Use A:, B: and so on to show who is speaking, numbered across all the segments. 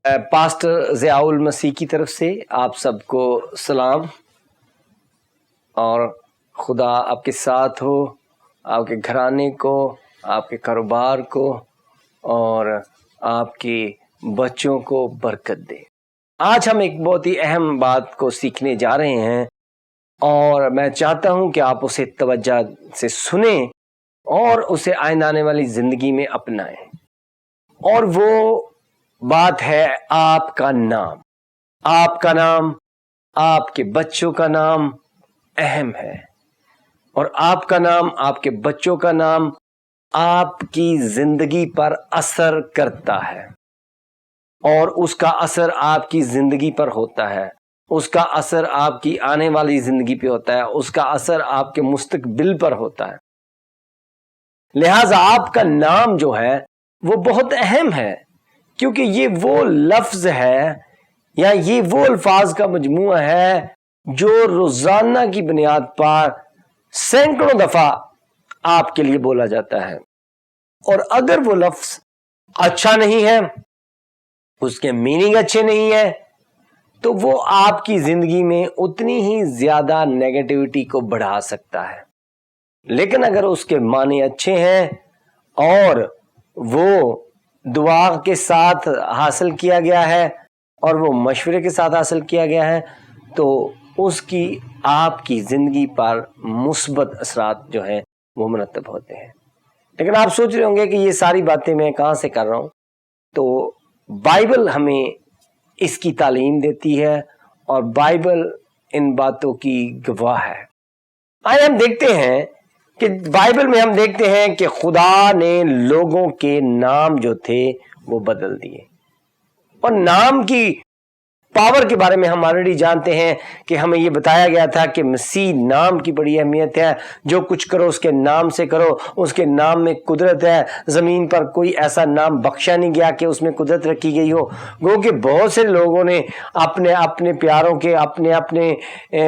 A: Pastor Zia المسیح کی طرف سے آپ سب کو سلام، اور خدا آپ کے ساتھ ہو، آپ کے گھرانے کو، آپ کے کاروبار کو اور آپ کے بچوں کو برکت دے۔ آج ہم ایک بہت ہی اہم بات کو سیکھنے جا رہے ہیں، اور میں چاہتا ہوں کہ آپ اسے توجہ سے سنیں اور اسے آئندہ آنے والی زندگی میں اپنائیں۔ اور وہ بات ہے آپ کا نام۔ آپ کا نام، آپ کے بچوں کا نام اہم ہے، اور آپ کا نام، آپ کے بچوں کا نام آپ کی زندگی پر اثر کرتا ہے، اور اس کا اثر آپ کی زندگی پر ہوتا ہے، اس کا اثر آپ کی آنے والی زندگی پہ ہوتا ہے، اس کا اثر آپ کے مستقبل پر ہوتا ہے۔ لہذا آپ کا نام جو ہے وہ بہت اہم ہے، کیونکہ یہ وہ لفظ ہے یا یہ وہ الفاظ کا مجموعہ ہے جو روزانہ کی بنیاد پر سینکڑوں دفعہ آپ کے لیے بولا جاتا ہے، اور اگر وہ لفظ اچھا نہیں ہے، اس کے میننگ اچھے نہیں ہے، تو وہ آپ کی زندگی میں اتنی ہی زیادہ نیگیٹیوٹی کو بڑھا سکتا ہے۔ لیکن اگر اس کے معنی اچھے ہیں اور وہ دعا کے ساتھ حاصل کیا گیا ہے اور وہ مشورے کے ساتھ حاصل کیا گیا ہے، تو اس کی آپ کی زندگی پر مثبت اثرات جو ہیں وہ مرتب ہوتے ہیں۔ لیکن آپ سوچ رہے ہوں گے کہ یہ ساری باتیں میں کہاں سے کر رہا ہوں؟ تو بائبل ہمیں اس کی تعلیم دیتی ہے، اور بائبل ان باتوں کی گواہ ہے۔ آئے ہم دیکھتے ہیں کہ بائبل میں ہم دیکھتے ہیں کہ خدا نے لوگوں کے نام جو تھے وہ بدل دیے، اور نام کی پاور کے بارے میں ہم آلریڈی جانتے ہیں کہ ہمیں یہ بتایا گیا تھا کہ مسیح نام کی بڑی اہمیت ہے۔ جو کچھ کرو اس کے نام سے کرو، اس کے نام میں قدرت ہے۔ زمین پر کوئی ایسا نام بخشا نہیں گیا کہ اس میں قدرت رکھی گئی ہو۔ گو کہ بہت سے لوگوں نے اپنے اپنے پیاروں کے، اپنے اپنے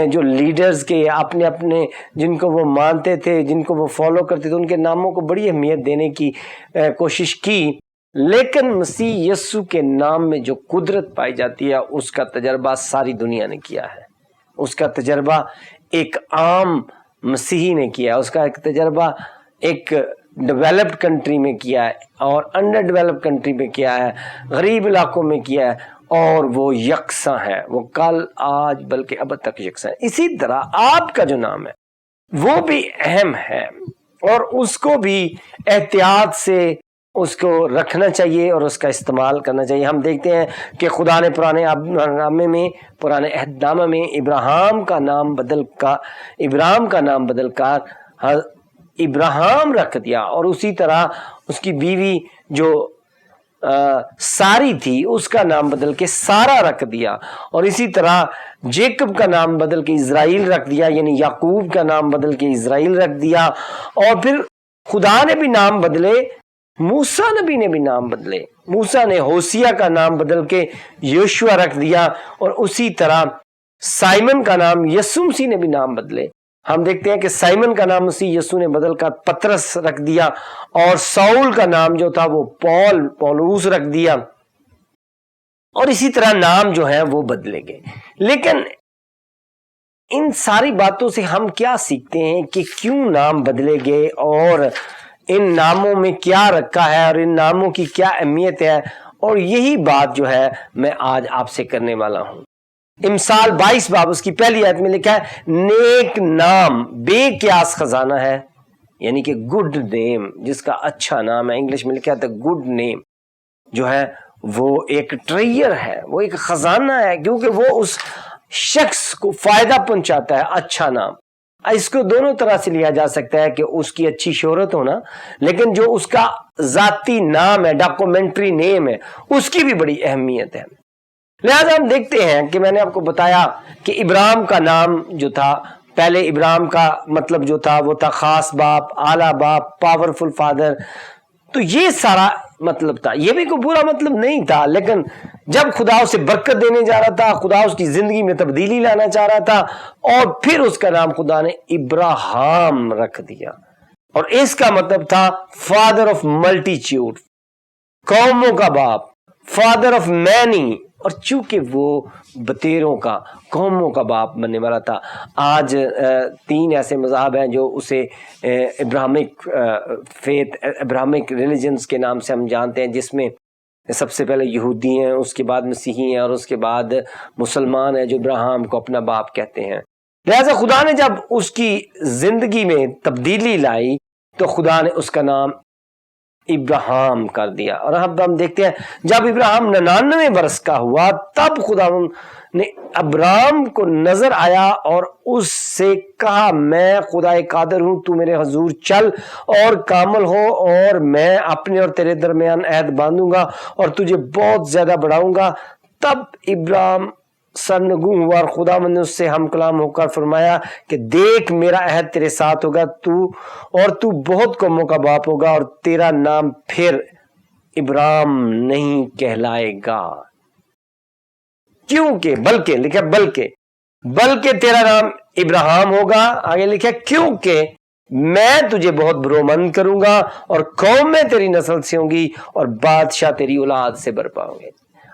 A: جو لیڈرز کے، اپنے اپنے جن کو وہ مانتے تھے، جن کو وہ فالو کرتے تھے، ان کے ناموں کو بڑی اہمیت دینے کی کوشش کی، لیکن مسیح یسوع کے نام میں جو قدرت پائی جاتی ہے اس کا تجربہ ساری دنیا نے کیا ہے۔ اس کا تجربہ ایک عام مسیحی نے کیا ہے، اس کا ایک تجربہ ایک ڈیولپڈ کنٹری میں کیا ہے، اور انڈر ڈیولپڈ کنٹری میں کیا ہے، غریب علاقوں میں کیا ہے، اور وہ یکساں ہے، وہ کل آج بلکہ اب تک یکساں ہے۔ اسی طرح آپ کا جو نام ہے وہ بھی اہم ہے، اور اس کو بھی احتیاط سے اس کو رکھنا چاہیے اور اس کا استعمال کرنا چاہیے۔ ہم دیکھتے ہیں کہ خدا نے پرانے عہد نامہ میں ابراہیم کا نام بدل کر ابراہیم رکھ دیا، اور اسی طرح اس کی بیوی جو ساری تھی اس کا نام بدل کے سارا رکھ دیا، اور اسی طرح جیکب کا نام بدل کے اسرائیل رکھ دیا، یعنی یعقوب کا نام بدل کے اسرائیل رکھ دیا۔ اور پھر خدا نے بھی نام بدلے، موسیٰ نبی نے بھی نام بدلے۔ موسیٰ نے ہوسیہ کا نام بدل کے یوشوا رکھ دیا، اور اسی طرح سائمن کا نام یسوع مسیح نے بھی نام بدلے۔ ہم دیکھتے ہیں کہ سائمن کا نام مسیح یسوع نے بدل کر پترس رکھ دیا، اور ساؤل کا نام جو تھا وہ پولوس رکھ دیا، اور اسی طرح نام جو ہے وہ بدلے گئے۔ لیکن ان ساری باتوں سے ہم کیا سیکھتے ہیں کہ کیوں نام بدلے گئے، اور ان ناموں میں کیا رکھا ہے، اور ان ناموں کی کیا اہمیت ہے، اور یہی بات جو ہے میں آج آپ سے کرنے والا ہوں۔ امثال 22 باب اس کی پہلی آیت میں لکھا ہے، نیک نام بے قیاس خزانہ ہے، یعنی کہ گڈ نیم، جس کا اچھا نام ہے، انگلش میں لکھا ہے گڈ نیم جو ہے وہ ایک ٹریئر ہے، وہ ایک خزانہ ہے، کیونکہ وہ اس شخص کو فائدہ پہنچاتا ہے۔ اچھا نام، اس کو دونوں طرح سے لیا جا سکتا ہے کہ اس کی اچھی شہرت ہونا، لیکن جو اس کا ذاتی نام ہے، ڈاکومنٹری نیم ہے، اس کی بھی بڑی اہمیت ہے۔ لہذا ہم دیکھتے ہیں کہ میں نے آپ کو بتایا کہ ابراہیم کا نام جو تھا، پہلے ابراہیم کا مطلب جو تھا وہ تھا خاص باپ، اعلیٰ باپ، پاورفل فادر۔ تو یہ سارا مطلب تھا، یہ بھی کوئی برا مطلب نہیں تھا، لیکن جب خدا اسے برکت دینے جا رہا تھا، خدا اس کی زندگی میں تبدیلی لانا چاہ رہا تھا، اور پھر اس کا نام خدا نے ابراہیم رکھ دیا، اور اس کا مطلب تھا فادر آف ملٹیچیوڈ، قوموں کا باپ، فادر آف مینی، اور چونکہ وہ بتیروں کا، قوموں کا باپ بننے والا تھا۔ آج 3 ایسے مذاہب ہیں جو اسے ابراہمک فیتھ، ابراہمک ریلیجنس کے نام سے ہم جانتے ہیں، جس میں سب سے پہلے یہودی ہیں، اس کے بعد مسیحی ہیں، اور اس کے بعد مسلمان ہیں جو ابراہم کو اپنا باپ کہتے ہیں۔ لہٰذا خدا نے جب اس کی زندگی میں تبدیلی لائی تو خدا نے اس کا نام ابراہم کر دیا۔ اور اب ہم دیکھتے ہیں جب ابراہم 99 برس کا ہوا تب خدا نے ابراہم کو نظر آیا اور اس سے کہا، میں خدا قادر ہوں، تو میرے حضور چل اور کامل ہو، اور میں اپنے اور تیرے درمیان عہد باندھوں گا اور تجھے بہت زیادہ بڑھاؤں گا۔ تب ابراہم سرنگوں ہوا اور خدا نے اس سے ہم کلام ہو کر فرمایا کہ دیکھ میرا عہد تیرے ساتھ ہوگا، تو بہت قوموں کا باپ ہوگا، اور تیرا نام پھر ابراہم نہیں کہلائے گا، کیونکہ بلکہ لکھا بلکہ تیرا نام ابراہم ہوگا۔ آگے لکھا کیونکہ میں تجھے بہت برومند کروں گا اور قومیں تیری نسل سے ہوں گی اور بادشاہ تیری اولاد سے برپا ہوں گے۔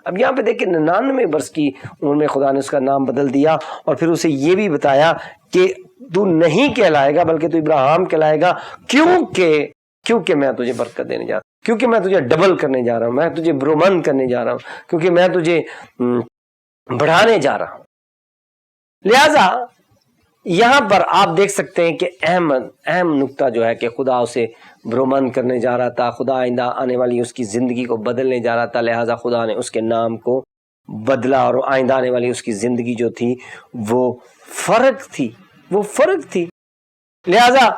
A: اب یہاں پہ دیکھیں 99 برس کی عمر میں خدا نے اس کا نام بدل دیا، اور پھر اسے یہ بھی بتایا کہ تو نہیں کہلائے گا بلکہ تو ابراہم کہلائے گا، کیونکہ میں تجھے برکت دینے جا رہا ہوں، کیونکہ میں تجھے ڈبل کرنے جا رہا ہوں، میں تجھے برومند کرنے جا رہا ہوں، کیونکہ میں تجھے بڑھانے جا رہا ہوں۔ لہذا یہاں پر آپ دیکھ سکتے ہیں کہ اہم نقطہ جو ہے کہ خدا اسے برومند کرنے جا رہا تھا، خدا آئندہ آنے والی اس کی زندگی کو بدلنے جا رہا تھا، لہذا خدا نے اس کے نام کو بدلا، اور آئندہ آنے والی اس کی زندگی جو تھی وہ فرق تھی۔ لہذا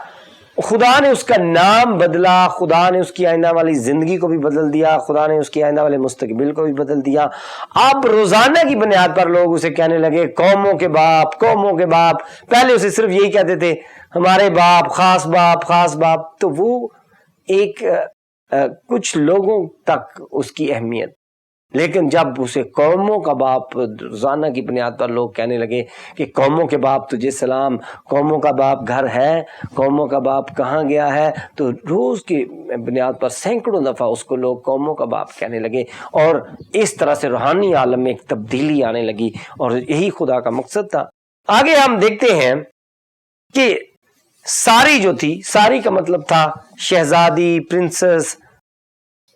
A: خدا نے اس کا نام بدلا، خدا نے اس کی آئندہ والی زندگی کو بھی بدل دیا، خدا نے اس کی آئندہ والے مستقبل کو بھی بدل دیا۔ اب روزانہ کی بنیاد پر لوگ اسے کہنے لگے قوموں کے باپ۔ پہلے اسے صرف یہی کہتے تھے ہمارے باپ، خاص باپ، تو وہ ایک کچھ لوگوں تک اس کی اہمیت، لیکن جب اسے قوموں کا باپ روزانہ کی بنیاد پر لوگ کہنے لگے کہ قوموں کے باپ تجھے سلام، قوموں کا باپ گھر ہے، قوموں کا باپ کہاں گیا ہے، تو روز کی بنیاد پر سینکڑوں دفعہ اس کو لوگ قوموں کا باپ کہنے لگے، اور اس طرح سے روحانی عالم میں ایک تبدیلی آنے لگی، اور یہی خدا کا مقصد تھا۔ آگے ہم دیکھتے ہیں کہ ساری جو تھی، ساری کا مطلب تھا شہزادی، پرنسس،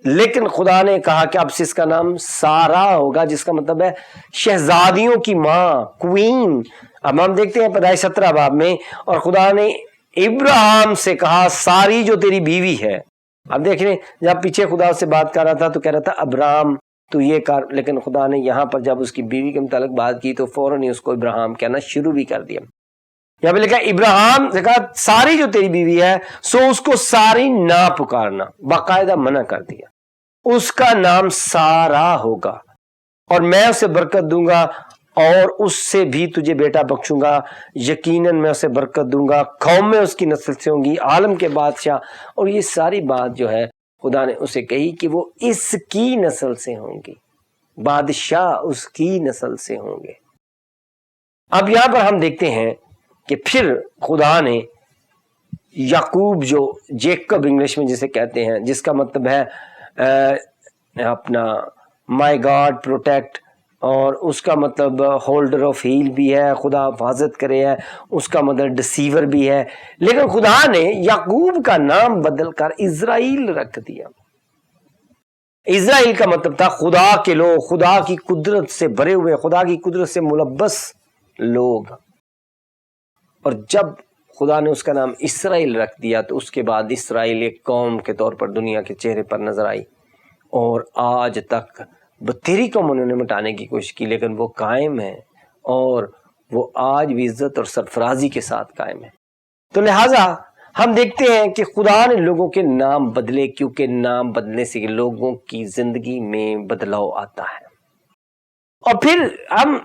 A: لیکن خدا نے کہا کہ اب سے اس کا نام سارا ہوگا، جس کا مطلب ہے شہزادیوں کی ماں، کوئین۔ اب ہم دیکھتے ہیں پیدائش 17 باب میں، اور خدا نے ابراہم سے کہا ساری جو تیری بیوی ہے۔ اب دیکھ رہے ہیں جب پیچھے خدا سے بات کر رہا تھا تو کہہ رہا تھا ابراہم تو یہ کر، لیکن خدا نے یہاں پر جب اس کی بیوی کے متعلق بات کی تو فوراً ہی اس کو ابراہم کہنا شروع بھی کر دیا۔ یہاں پہ لکھا ابراہم سے کہا ساری جو تیری بیوی ہے سو اس کو ساری نہ پکارنا، باقاعدہ منع کر دیا، اس کا نام سارا ہوگا، اور میں اسے برکت دوں گا اور اس سے بھی تجھے بیٹا بخشوں گا، یقیناً میں اسے برکت دوں گا، قوم میں اس کی نسل سے ہوں گی، عالم کے بادشاہ۔ اور یہ ساری بات جو ہے خدا نے اسے کہی کہ وہ اس کی نسل سے ہوں گی، بادشاہ اس کی نسل سے ہوں گے۔ اب یہاں پر ہم دیکھتے ہیں کہ پھر خدا نے یعقوب، جو جیکب انگلش میں جسے کہتے ہیں، جس کا مطلب ہے اپنا مائی گاڈ پروٹیکٹ، اور اس کا مطلب ہولڈر آف ہیل بھی ہے، خدا حفاظت کرے ہے، اس کا مطلب ڈسیور بھی ہے، لیکن خدا نے یعقوب کا نام بدل کر اسرائیل رکھ دیا۔ اسرائیل کا مطلب تھا خدا کے لوگ، خدا کی قدرت سے بھرے ہوئے، خدا کی قدرت سے ملبس لوگ۔ اور جب خدا نے اس کا نام اسرائیل رکھ دیا تو اس کے بعد اسرائیل ایک قوم کے طور پر دنیا کے چہرے پر نظر آئی، اور آج تک بتیری قوم انہوں نے مٹانے کی کوشش کی، لیکن وہ قائم ہے، اور وہ آج بھی عزت اور سرفرازی کے ساتھ قائم ہے۔ تو لہٰذا ہم دیکھتے ہیں کہ خدا نے لوگوں کے نام بدلے، کیونکہ نام بدلنے سے لوگوں کی زندگی میں بدلاؤ آتا ہے۔ اور پھر ہم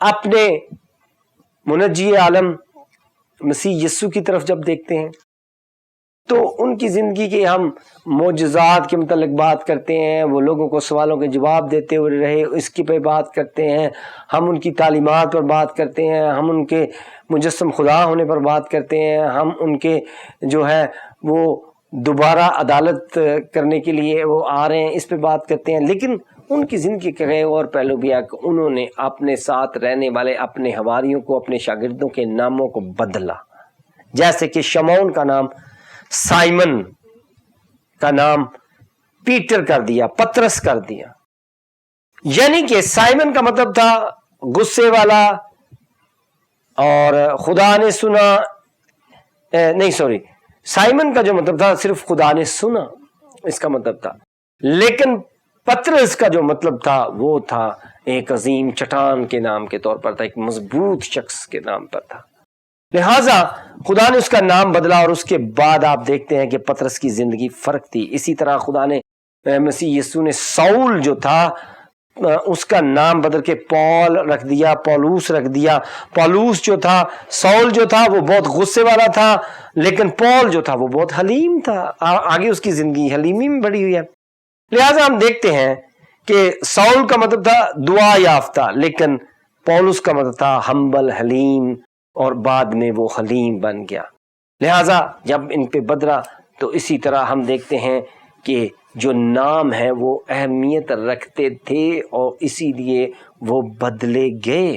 A: اپنے منجی عالم مسیح یسوع کی طرف جب دیکھتے ہیں تو ان کی زندگی کے ہم معجزات کے متعلق بات کرتے ہیں، وہ لوگوں کو سوالوں کے جواب دیتے ہوئے رہے، اس کی پہ بات کرتے ہیں، ہم ان کی تعلیمات پر بات کرتے ہیں، ہم ان کے مجسم خدا ہونے پر بات کرتے ہیں، ہم ان کے جو ہے وہ دوبارہ عدالت کرنے کے لیے وہ آ رہے ہیں، اس پہ بات کرتے ہیں، لیکن ان کی زندگی کے کئی اور پہلو بھی ہے کہ انہوں نے اپنے ساتھ رہنے والے اپنے حواریوں کو، اپنے شاگردوں کے ناموں کو بدلا، جیسے کہ شمعون کا نام سائمن کا نام پیٹر کر دیا، پترس کر دیا. یعنی کہ سائمن کا مطلب تھا غصے والا، اور خدا نے سنا، نہیں سوری، سائمن کا جو مطلب تھا صرف خدا نے سنا، اس کا مطلب تھا. لیکن پترس کا جو مطلب تھا وہ تھا ایک عظیم چٹان کے نام کے طور پر تھا، ایک مضبوط شخص کے نام پر تھا. لہٰذا خدا نے اس کا نام بدلا، اور اس کے بعد آپ دیکھتے ہیں کہ پترس کی زندگی فرق تھی. اسی طرح خدا نے مسیح یسوع نے ساؤل جو تھا اس کا نام بدل کے پال رکھ دیا، پولوس رکھ دیا. پولوس جو تھا، ساؤل جو تھا وہ بہت غصے والا تھا، لیکن پال جو تھا وہ بہت حلیم تھا. آگے اس کی زندگی حلیمی میں بڑھی ہوئی ہے. لہٰذا ہم دیکھتے ہیں کہ ساؤل کا مطلب تھا دعا یافتہ، لیکن پولس کا مطلب تھا ہمبل، حلیم، اور بعد میں وہ حلیم بن گیا. لہٰذا جب ان پہ بدلا تو اسی طرح ہم دیکھتے ہیں کہ جو نام ہے وہ اہمیت رکھتے تھے، اور اسی لیے وہ بدلے گئے،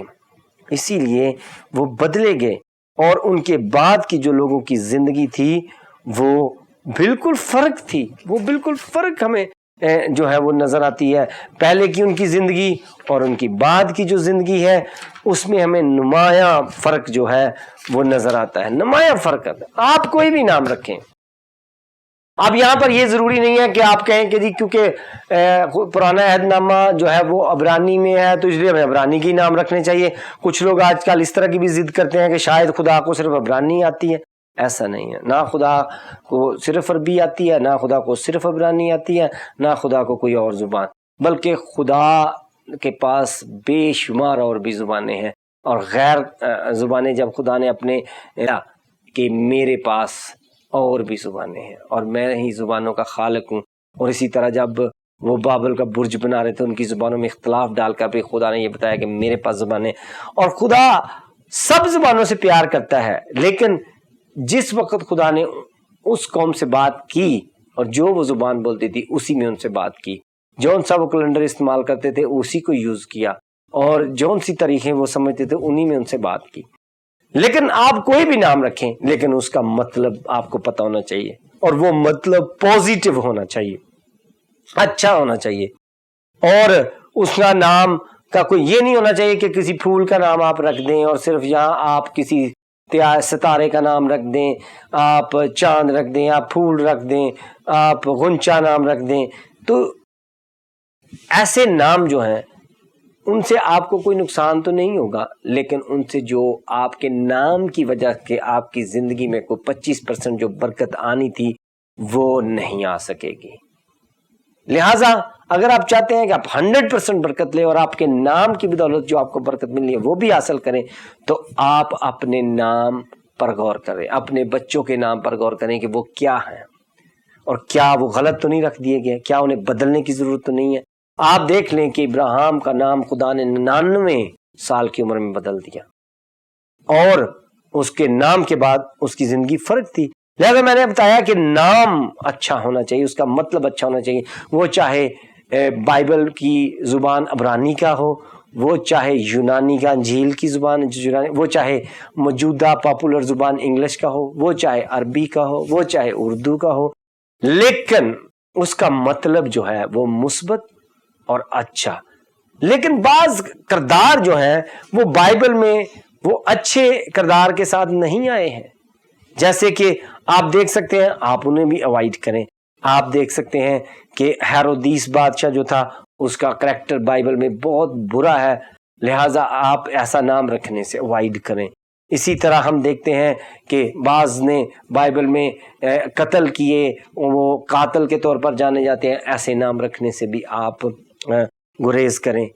A: اسی لیے وہ بدلے گئے. اور ان کے بعد کی جو لوگوں کی زندگی تھی وہ بالکل فرق تھی، وہ بالکل فرق ہمیں جو ہے وہ نظر آتی ہے. پہلے کی ان کی زندگی اور ان کی بعد کی جو زندگی ہے اس میں ہمیں نمایاں فرق جو ہے وہ نظر آتا ہے، نمایاں فرق آتا ہے. آپ کوئی بھی نام رکھیں، اب یہاں پر یہ ضروری نہیں ہے کہ آپ کہیں کہ جی کیونکہ پرانا عہد نامہ جو ہے وہ عبرانی میں ہے تو اس لیے ہمیں عبرانی کی نام رکھنے چاہیے. کچھ لوگ آج کل اس طرح کی بھی ضد کرتے ہیں کہ شاید خدا کو صرف عبرانی آتی ہے. ایسا نہیں ہے، نہ خدا کو صرف عربی آتی ہے، نہ خدا کو صرف عبرانی آتی ہے، نہ خدا کو کوئی اور زبان، بلکہ خدا کے پاس بے شمار اور بھی زبانیں ہیں. اور غیر زبانیں جب خدا نے اپنے کہ میرے پاس اور بھی زبانیں ہیں اور میں ہی زبانوں کا خالق ہوں. اور اسی طرح جب وہ بابل کا برج بنا رہے تھے ان کی زبانوں میں اختلاف ڈال کر بھی خدا نے یہ بتایا کہ میرے پاس زبانیں. اور خدا سب زبانوں سے پیار کرتا ہے، لیکن جس وقت خدا نے اس قوم سے بات کی اور جو وہ زبان بولتی تھی اسی میں ان سے بات کی، جون سا وہ کیلنڈر استعمال کرتے تھے اسی کو یوز کیا، اور جون سی طریقے وہ سمجھتے تھے انہی میں ان سے بات کی. لیکن آپ کوئی بھی نام رکھیں لیکن اس کا مطلب آپ کو پتہ ہونا چاہیے، اور وہ مطلب پازیٹیو ہونا چاہیے، اچھا ہونا چاہیے. اور اس کا نام کا کوئی یہ نہیں ہونا چاہیے کہ کسی پھول کا نام آپ رکھ دیں اور صرف یہاں آپ کسی ستارے کا نام رکھ دیں، آپ چاند رکھ دیں، آپ پھول رکھ دیں، آپ غنچہ نام رکھ دیں. تو ایسے نام جو ہیں ان سے آپ کو کوئی نقصان تو نہیں ہوگا، لیکن ان سے جو آپ کے نام کی وجہ سے آپ کی زندگی میں کوئی 25% جو برکت آنی تھی وہ نہیں آ سکے گی. لہٰذا اگر آپ چاہتے ہیں کہ آپ 100% برکت لیں اور آپ کے نام کی بدولت جو آپ کو برکت ملنی ہے وہ بھی حاصل کریں، تو آپ اپنے نام پر غور کریں، اپنے بچوں کے نام پر غور کریں کہ وہ کیا ہیں اور کیا وہ غلط تو نہیں رکھ دیے گئے، کیا انہیں بدلنے کی ضرورت تو نہیں ہے. آپ دیکھ لیں کہ ابراہیم کا نام خدا نے 99 سال کی عمر میں بدل دیا، اور اس کے نام کے بعد اس کی زندگی فرق تھی. لہذا میں نے بتایا کہ نام اچھا ہونا چاہیے، اس کا مطلب اچھا ہونا چاہیے، وہ چاہے بائبل کی زبان عبرانی کا ہو، وہ چاہے یونانی کا انجیل کی زبان، وہ چاہے موجودہ پاپولر زبان انگلش کا ہو، وہ چاہے عربی کا ہو، وہ چاہے اردو کا ہو، لیکن اس کا مطلب جو ہے وہ مثبت اور اچھا. لیکن بعض کردار جو ہیں وہ بائبل میں وہ اچھے کردار کے ساتھ نہیں آئے ہیں، جیسے کہ آپ دیکھ سکتے ہیں، آپ انہیں بھی اوائڈ کریں. آپ دیکھ سکتے ہیں کہ ہیرودیس بادشاہ جو تھا اس کا کریکٹر بائبل میں بہت برا ہے، لہٰذا آپ ایسا نام رکھنے سے اوائڈ کریں. اسی طرح ہم دیکھتے ہیں کہ بعض نے بائبل میں قتل کیے، وہ قاتل کے طور پر جانے جاتے ہیں، ایسے نام رکھنے سے بھی آپ گریز کریں.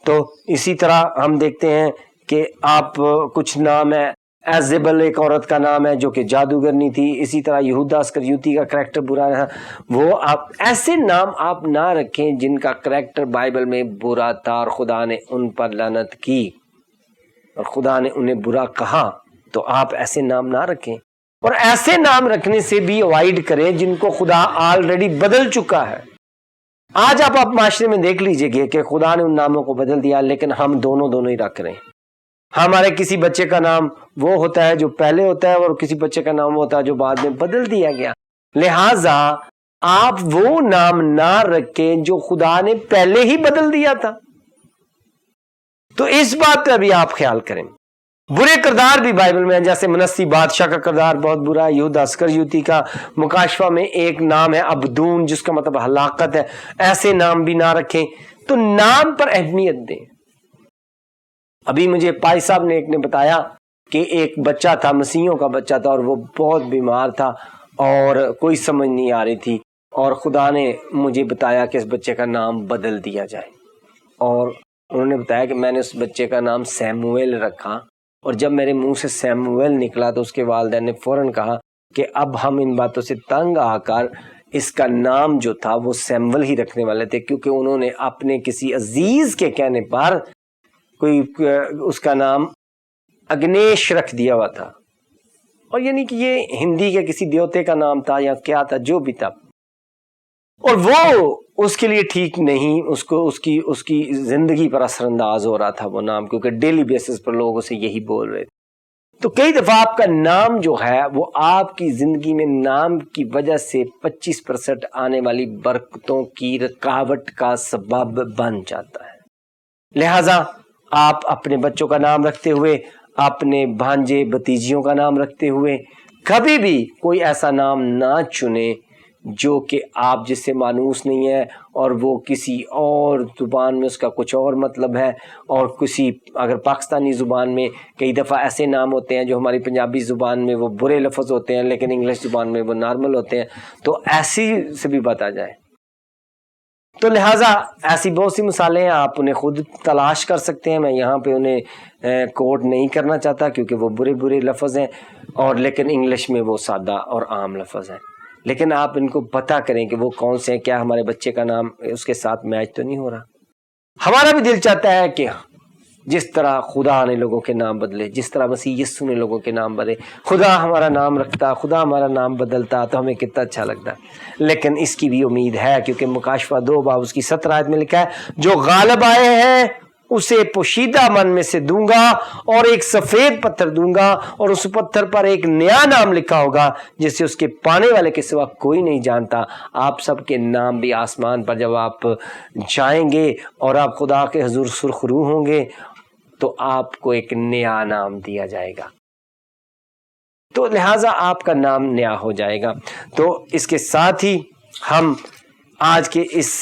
A: تو اسی طرح ہم دیکھتے ہیں کہ آپ کچھ نام ہے، ایزیبل ایک عورت کا نام ہے جو کہ جادوگرنی تھی، اسی طرح یہودا اسکریوتی کا کریکٹر برا رہا، وہ آپ ایسے نام آپ نہ رکھیں جن کا کریکٹر بائبل میں برا تھا اور خدا نے ان پر لعنت کی اور خدا نے انہیں برا کہا، تو آپ ایسے نام نہ رکھیں. اور ایسے نام رکھنے سے بھی اوائڈ کریں جن کو خدا آلریڈی بدل چکا ہے. آج آپ معاشرے میں دیکھ لیجئے گے کہ خدا نے ان ناموں کو بدل دیا، لیکن ہم دونوں ہی رکھ رہے ہیں. ہمارے کسی بچے کا نام وہ ہوتا ہے جو پہلے ہوتا ہے، اور کسی بچے کا نام ہوتا ہے جو بعد میں بدل دیا گیا. لہذا آپ وہ نام نہ رکھیں جو خدا نے پہلے ہی بدل دیا تھا. تو اس بات کا بھی آپ خیال کریں. برے کردار بھی بائبل میں ہیں، جیسے منسی بادشاہ کا کردار بہت برا ہے. یہودا اسکریوتی کا مکاشفہ میں ایک نام ہے ابدون، جس کا مطلب ہلاکت ہے. ایسے نام بھی نہ رکھیں. تو نام پر اہمیت دیں. ابھی مجھے پائی صاحب نے ایک نے بتایا کہ ایک بچہ تھا، مسیحیوں کا بچہ تھا، اور وہ بہت بیمار تھا اور کوئی سمجھ نہیں آ رہی تھی، اور خدا نے مجھے بتایا کہ اس بچے کا نام بدل دیا جائے. اور انہوں نے بتایا کہ میں نے اس بچے کا نام سیمویل رکھا، اور جب میرے منہ سے سیمویل نکلا تو اس کے والدین نے فوراً کہا کہ اب ہم ان باتوں سے تنگ آ کر اس کا نام جو تھا وہ سیمویل ہی رکھنے والے تھے، کیونکہ انہوں نے اپنے کسی عزیز کے کہنے پر کوئی اس کا نام اگنیش رکھ دیا ہوا تھا. اور یعنی کہ یہ ہندی کے کسی دیوتے کا نام تھا یا کیا تھا، جو بھی تھا، اور وہ اس کے لیے ٹھیک نہیں، اس کی زندگی پر اثر انداز ہو رہا تھا وہ نام، کیونکہ ڈیلی بیسس پر لوگ اسے یہی بول رہے تھے. تو کئی دفعہ آپ کا نام جو ہے وہ آپ کی زندگی میں نام کی وجہ سے 25% آنے والی برکتوں کی رکاوٹ کا سبب بن جاتا ہے. لہذا آپ اپنے بچوں کا نام رکھتے ہوئے، اپنے بھانجے بھتیجیوں کا نام رکھتے ہوئے کبھی بھی کوئی ایسا نام نہ چنیں جو کہ آپ جس سے مانوس نہیں ہے، اور وہ کسی اور زبان میں اس کا کچھ اور مطلب ہے، اور کسی اگر پاکستانی زبان میں کئی دفعہ ایسے نام ہوتے ہیں جو ہماری پنجابی زبان میں وہ برے لفظ ہوتے ہیں لیکن انگلش زبان میں وہ نارمل ہوتے ہیں، تو ایسی سے بھی بتا جائے. تو لہٰذا ایسی بہت سی مثالیں ہیں، آپ انہیں خود تلاش کر سکتے ہیں. میں یہاں پہ انہیں کوٹ نہیں کرنا چاہتا کیونکہ وہ برے لفظ ہیں، اور لیکن انگلش میں وہ سادہ اور عام لفظ ہیں. لیکن آپ ان کو پتہ کریں کہ وہ کون سے ہیں، کیا ہمارے بچے کا نام اس کے ساتھ میچ تو نہیں ہو رہا. ہمارا بھی دل چاہتا ہے کہ جس طرح خدا نے لوگوں کے نام بدلے، جس طرح مسیح یسوع نے لوگوں کے نام بدلے، خدا ہمارا نام رکھتا، خدا ہمارا نام بدلتا تو ہمیں کتنا اچھا لگتا. لیکن اس کی بھی امید ہے، کیونکہ مکاشفہ 2 باب اس کی 17 آیت میں لکھا ہے، جو غالب آئے ہیں اسے پوشیدہ من میں سے دوں گا، اور ایک سفید پتھر دوں گا، اور اس پتھر پر ایک نیا نام لکھا ہوگا جسے اس کے پانے والے کے سوا کوئی نہیں جانتا. آپ سب کے نام بھی آسمان پر جب آپ جائیں گے اور آپ خدا کے حضور سرخرو ہوں گے تو آپ کو ایک نیا نام دیا جائے گا. تو لہٰذا آپ کا نام نیا ہو جائے گا. تو اس کے ساتھ ہی ہم آج کے اس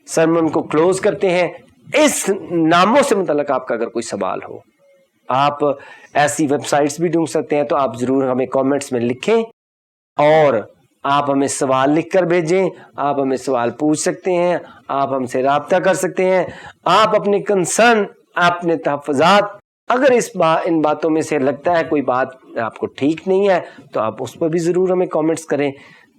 A: سرمن کو کلوز کرتے ہیں. اس ناموں سے متعلق آپ کا اگر کوئی سوال ہو، آپ ایسی ویب سائٹس بھی ڈھونڈ سکتے ہیں، تو آپ ضرور ہمیں کامنٹس میں لکھیں، اور آپ ہمیں سوال لکھ کر بھیجیں. آپ ہمیں سوال پوچھ سکتے ہیں، آپ ہم سے رابطہ کر سکتے ہیں. آپ اپنے کنسرن، اپنے تحفظات، اگر ان باتوں میں سے لگتا ہے کوئی بات آپ کو ٹھیک نہیں ہے تو آپ اس پر بھی ضرور ہمیں کامنٹس کریں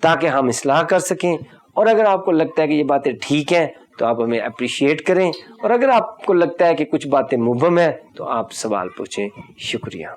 A: تاکہ ہم اصلاح کر سکیں. اور اگر آپ کو لگتا ہے کہ یہ باتیں ٹھیک ہیں تو آپ ہمیں اپریشیٹ کریں، اور اگر آپ کو لگتا ہے کہ کچھ باتیں مبہم ہیں تو آپ سوال پوچھیں. شکریہ.